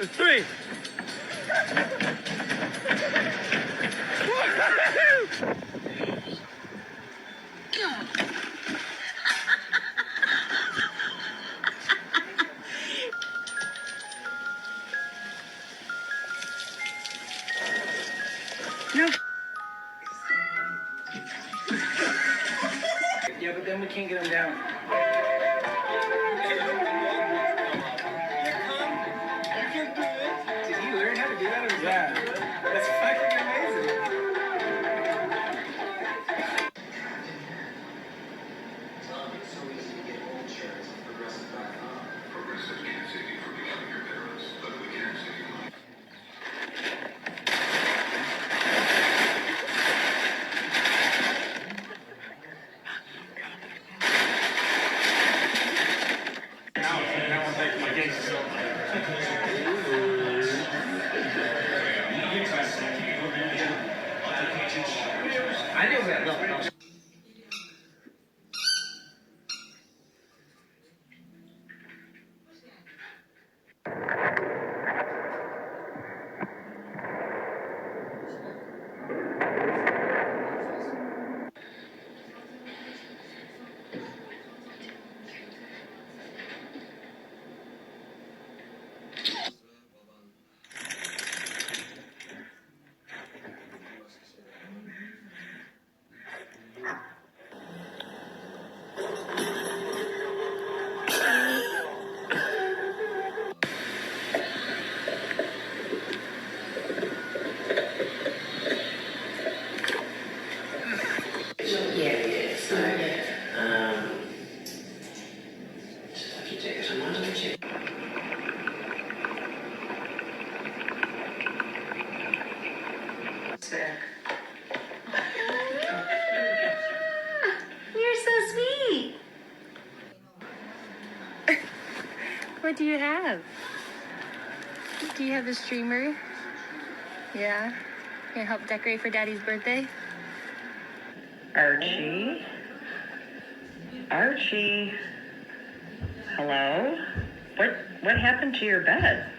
three. No. Yeah, but then we can't get him down. Did he learn how to do that? Yeah. That's fucking amazing. Progressive can't save you from becoming your parents, but we can save you money. Now I'm back to my case. I knew that. No. You're so sweet. What do you have? Do you have a streamer? Yeah? Can help decorate for Daddy's birthday? Archie? Archie? Hello? What happened to your bed?